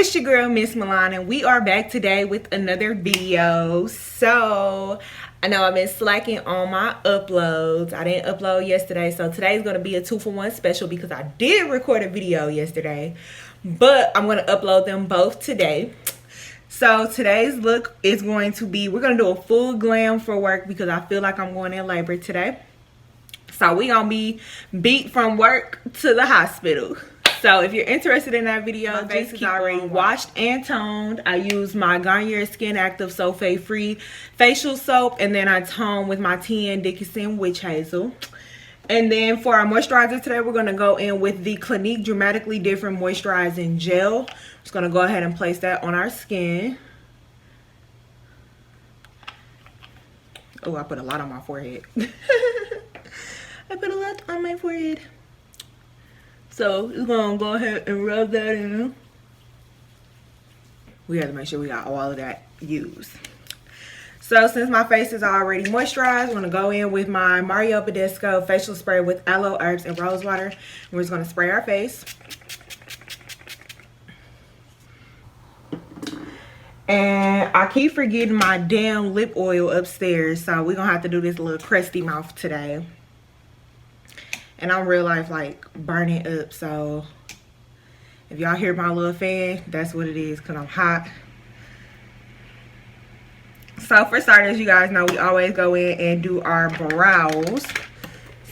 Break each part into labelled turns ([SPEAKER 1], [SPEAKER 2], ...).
[SPEAKER 1] It's your girl Miss Milan, and we are back today with another video. So I know I've been slacking on my uploads. I didn't upload yesterday, so today's going to be a 2-for-1 special because I did record a video yesterday, but I'm going to upload them both today. So today's look is going to be, we're going to do a full glam for work because I feel like I'm going in labor today. So we gonna be beat from work to the hospital. So if you're interested in that video, my face is already washed and toned. I use my Garnier Skin Active Sulfate Free facial soap, and then I tone with my T&N Dickinson Witch Hazel. And then for our moisturizer today, we're gonna go in with the Clinique Dramatically Different Moisturizing Gel. Just gonna go ahead and place that on our skin. Oh, I put a lot on my forehead. I put a lot on my forehead. So we're gonna go ahead and rub that in. We have to make sure we got all of that used. So since my face is already moisturized, I'm gonna go in with my Mario Badescu facial spray with aloe, herbs, and rose water. And we're just gonna spray our face. And I keep forgetting my damn lip oil upstairs, so we're gonna have to do this little crusty mouth today. And I'm real life like burning up, so if y'all hear my little fan, that's what it is, because I'm hot. So for starters, you guys know we always go in and do our brows.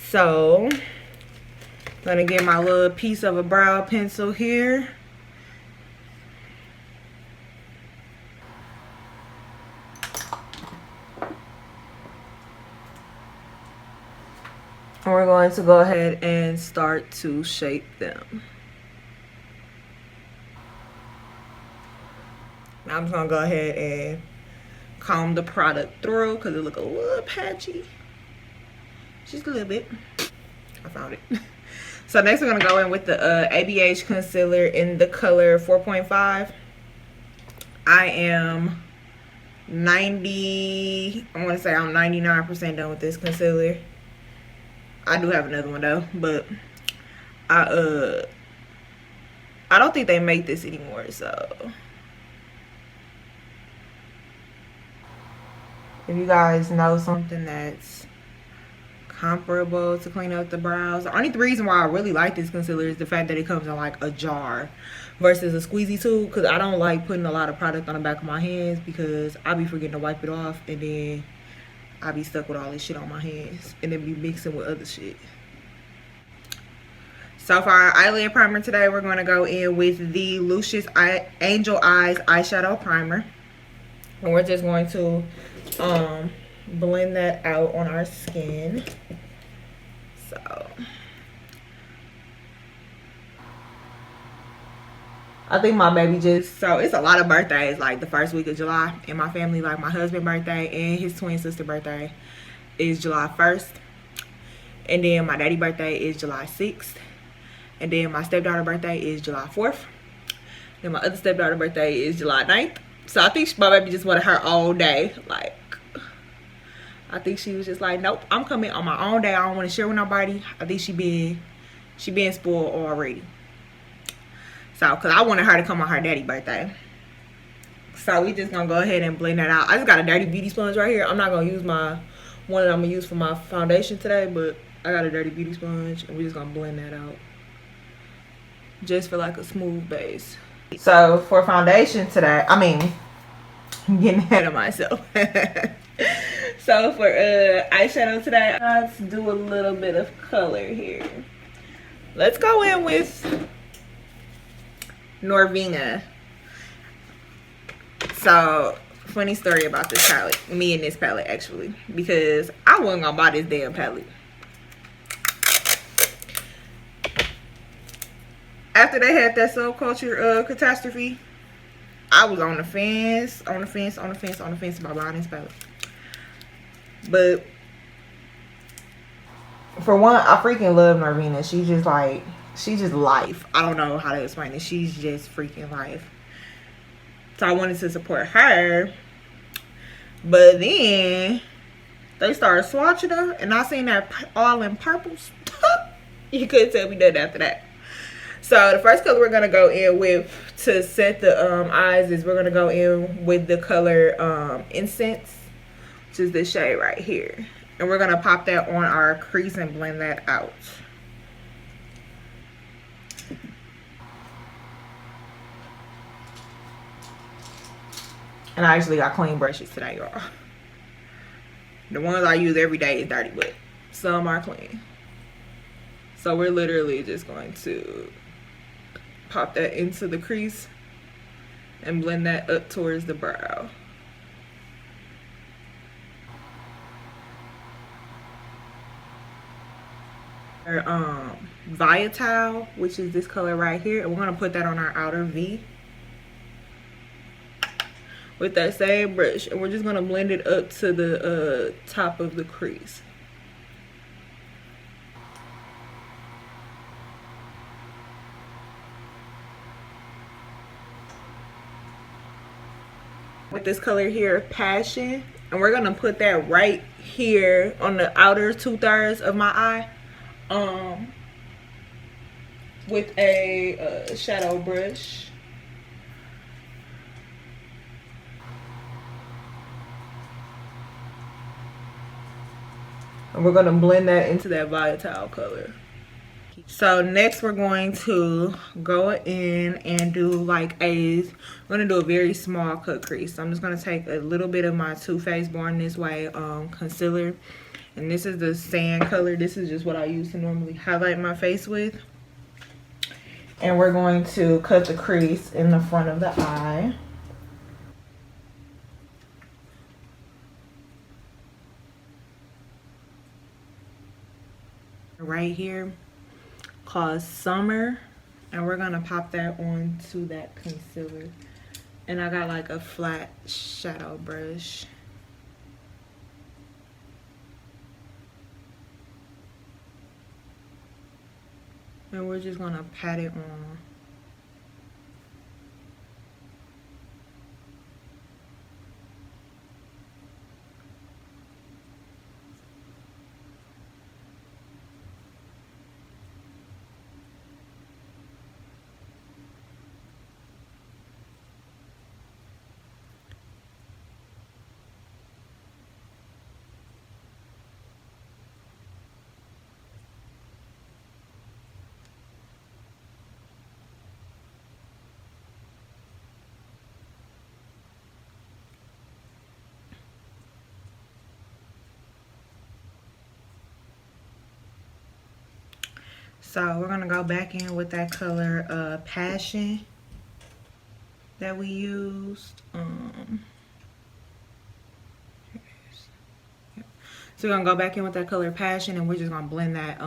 [SPEAKER 1] So I'm gonna get my little piece of a brow pencil here. And we're going to go ahead and start to shape them. Now I'm just going to go ahead and comb the product through because it look a little patchy. Just a little bit. I found it. So next we're going to go in with the ABH concealer in the color 4.5. I am 99% done with this concealer. I do have another one though, but I don't think they make this anymore, so if you guys know something that's comparable to clean up the brows. The only reason why I really like this concealer is the fact that it comes in like a jar versus a squeezy tube, because I don't like putting a lot of product on the back of my hands because I be forgetting to wipe it off, and then I be stuck with all this shit on my hands and then be mixing with other shit. So for our eyelid primer today, we're going to go in with the Lucious Angel Eyes eyeshadow primer. And we're just going to blend that out on our skin. So I think my baby so it's a lot of birthdays like the first week of July in my family. Like my husband's birthday and his twin sister birthday is July 1st. And then my daddy birthday is July 6th. And then my stepdaughter birthday is July 4th. Then my other stepdaughter birthday is July 9th. So I think my baby just wanted her own day. Like, I think she was just like, nope, I'm coming on my own day. I don't want to share with nobody. I think she been spoiled already. So, because I wanted her to come on her daddy birthday. So, we just going to go ahead and blend that out. I just got a dirty beauty sponge right here. I'm not going to use my one that I'm going to use for my foundation today. But I got a dirty beauty sponge. And we're just going to blend that out. Just for like a smooth base. So, for foundation today, I'm getting ahead of myself. So, for eyeshadow today, let's do a little bit of color here. Let's go in with Norvina. So funny story about this palette, me and this palette actually, because I wasn't gonna buy this damn palette. After they had that subculture catastrophe, I was on the fence about buying this palette. But for one, I freaking love Norvina. She's just life. I don't know how to explain it. She's just freaking life. So I wanted to support her. But then they started swatching her, and I seen that all in purples. You couldn't tell me nothing after that. So the first color we're gonna go in with to set the eyes is we're gonna go in with the color Incense, which is this shade right here, and we're gonna pop that on our crease and blend that out. And I actually got clean brushes today, y'all. The ones I use every day is dirty, but some are clean. So we're literally just going to pop that into the crease and blend that up towards the brow. Volatile, which is this color right here, and we're gonna put that on our outer V with that same brush, and we're just gonna blend it up to the top of the crease. With this color here, Passion, and we're gonna put that right here on the outer 2/3 of my eye, with a shadow brush. And we're gonna blend that into that volatile color. So next we're going to go in and do like we're gonna do a very small cut crease. So I'm just gonna take a little bit of my Too Faced Born This Way concealer, and this is the sand color. This is just what I use to normally highlight my face with. And we're going to cut the crease in the front of the eye. Right here, called Summer, and we're gonna pop that onto that concealer. And I got like a flat shadow brush. And we're just gonna pat it on. So we're gonna go back in with that color Passion that we used. So we're gonna go back in with that color Passion, and we're just gonna blend that,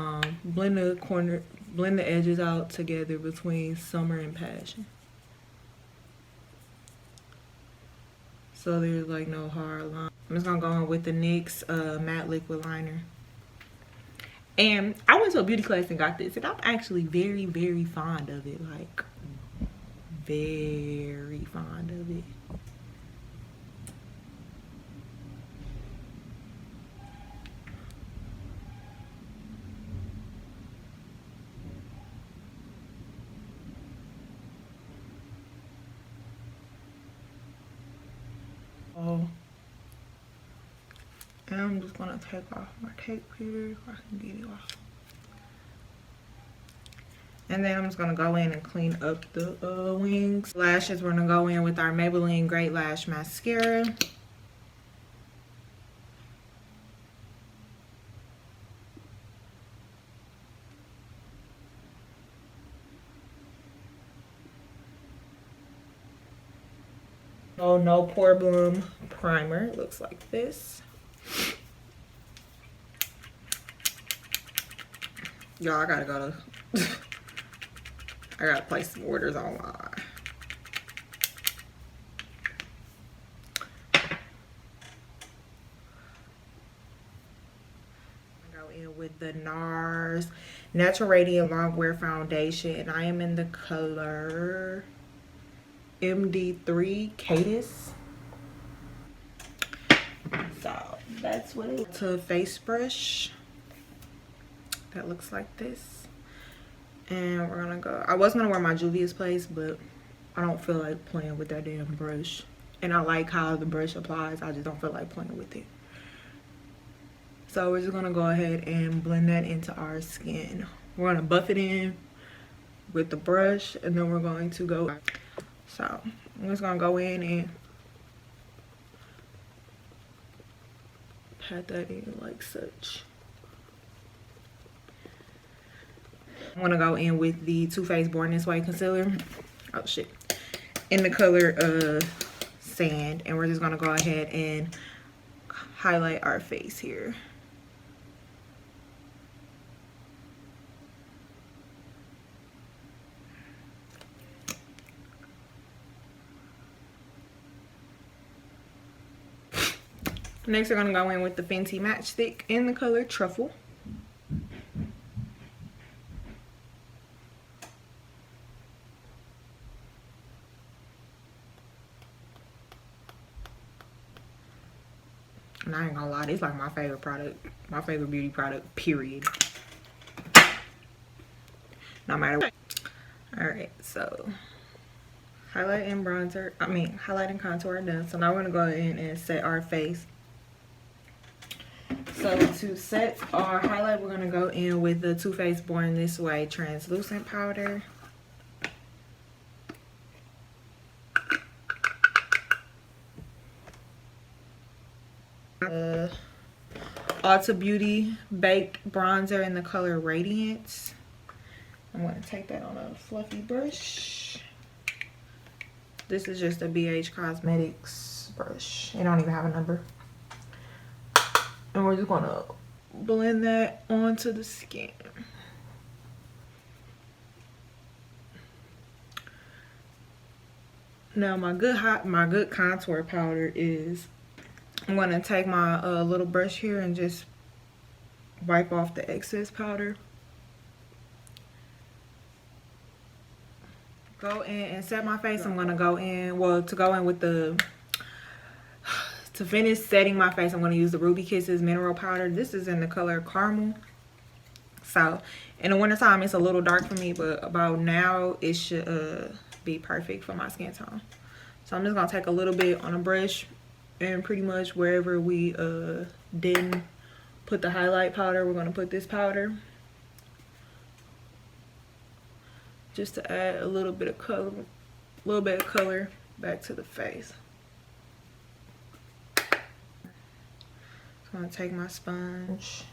[SPEAKER 1] blend the edges out together between Summer and Passion. So there's like no hard line. I'm just gonna go in with the NYX matte liquid liner. And I went to a beauty class and got this, and I'm actually very, very fond of it. Like, very fond of it. Oh. And I'm just gonna take off my tape here if I can get it off. And then I'm just gonna go in and clean up the wings. Lashes, we're gonna go in with our Maybelline Great Lash Mascara. Oh, No Pore Bloom primer. It looks like this. Y'all, I gotta go to I gotta place some orders online. Go in with the NARS Natural Radiant Longwear Foundation, and I am in the color MD3 Cadis. So that's what it is. To face brush that looks like this. And we're gonna go. I was gonna wear my Juvia's Place, but I don't feel like playing with that damn brush. And I like how the brush applies. I just don't feel like playing with it. So we're just gonna go ahead and blend that into our skin. We're gonna buff it in with the brush, and then we're going to go. So I'm just gonna go in and pat that in like such. I'm gonna go in with the Too Faced Born This Way concealer. Oh shit. In the color Sand, and we're just gonna go ahead and highlight our face here. Next, we're gonna go in with the Fenty Matchstick in the color Truffle. And I ain't gonna lie, this is like my favorite product, my favorite beauty product, period. No matter what. Alright, so highlight and bronzer, highlight and contour are done. So now we're gonna go in and set our face. So to set our highlight, we're gonna go in with the Too Faced Born This Way translucent powder. Ulta Beauty Baked Bronzer in the color Radiance. I'm going to take that on a fluffy brush. This is just a BH Cosmetics brush. It don't even have a number. And we're just going to blend that onto the skin. Now my good contour powder is, I'm going to take my little brush here and just wipe off the excess powder. Go in and set my face. I'm going to go in, to finish setting my face, I'm going to use the Ruby Kisses mineral powder. This is in the color Caramel. So in the wintertime it's a little dark for me, but about now it should be perfect for my skin tone. So I'm just going to take a little bit on a brush, and pretty much wherever we didn't put the highlight powder, we're going to put this powder just to add a little bit of color back to the face. So I'm going to take my sponge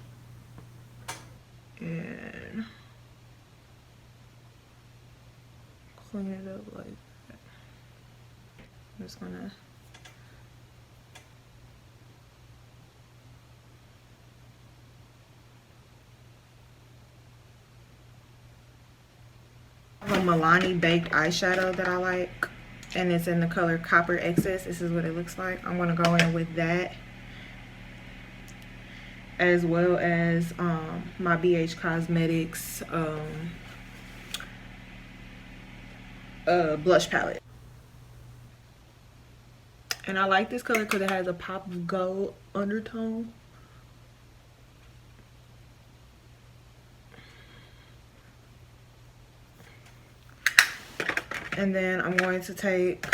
[SPEAKER 1] and clean it up like that. I'm just going to a Milani baked eyeshadow that I like, and it's in the color Copper Excess. This is what it looks like. I'm going to go in with that, as well as my BH Cosmetics blush palette. And I like this color because it has a pop of gold undertone. And then I'm going to take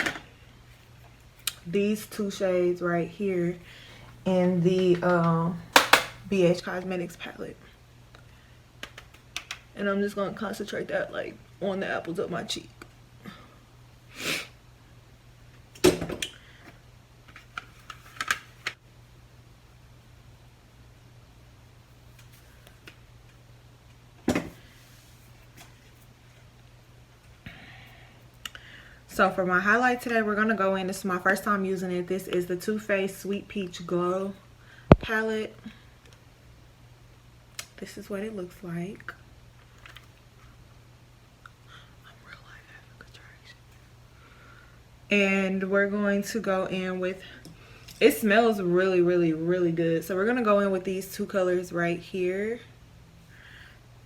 [SPEAKER 1] these two shades right here in the BH Cosmetics palette. And I'm just going to concentrate that like on the apples of my cheek. So for my highlight today, we're going to go in. This is my first time using it. This is the Too Faced Sweet Peach Glow palette. This is what it looks like. I'm real life having contraction. And we're going to go in with, it smells really, really, really good. So we're going to go in with these two colors right here.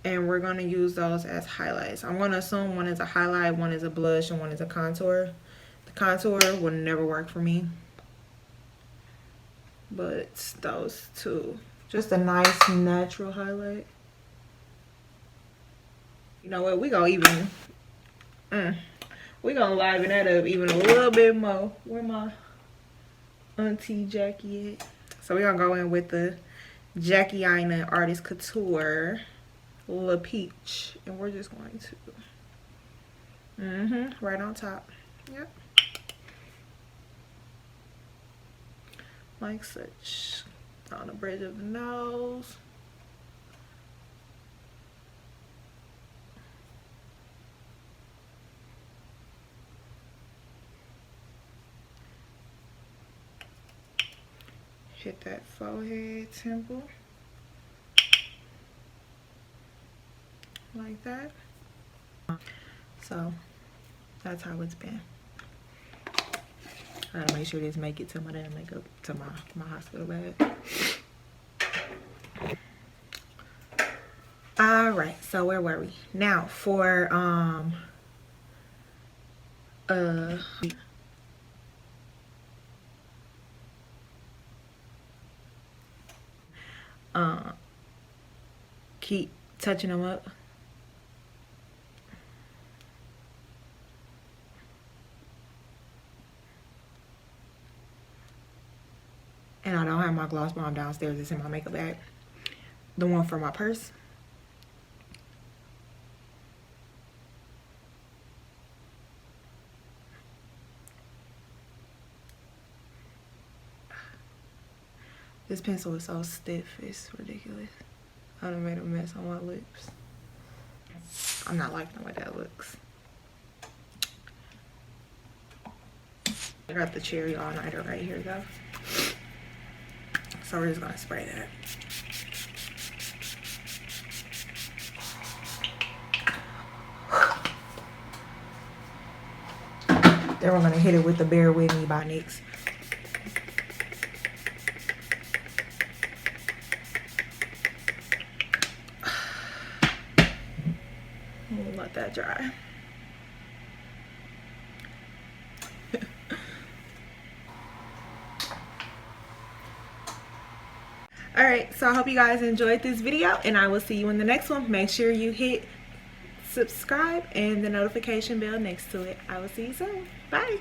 [SPEAKER 1] And we're going to use those as highlights. I'm going to assume one is a highlight, one is a blush, and one is a contour. The contour will never work for me, but those two. Just a nice natural highlight. You know what? We gonna even we gonna liven that up even a little bit more. Where my Auntie Jackie at? So we're gonna go in with the Jackie Aina Artist Couture La Peach, and we're just going to right on top. Yep, like such, on the bridge of the nose. Hit that forehead temple like that. So that's how it's been. I gotta make sure this make it to my damn makeup, to my hospital bag. All right, so where were we? Now for keep touching them up. And I don't have my gloss bomb downstairs. It's in my makeup bag. The one for my purse. This pencil is so stiff, it's ridiculous. I done made a mess on my lips. I'm not liking the way that looks. I got the cherry all-nighter right here though. So we're just gonna spray that. Then we're gonna hit it with the Bear With Me by NYX. We'll let that dry. Alright, so I hope you guys enjoyed this video, and I will see you in the next one. Make sure you hit subscribe and the notification bell next to it. I will see you soon. Bye.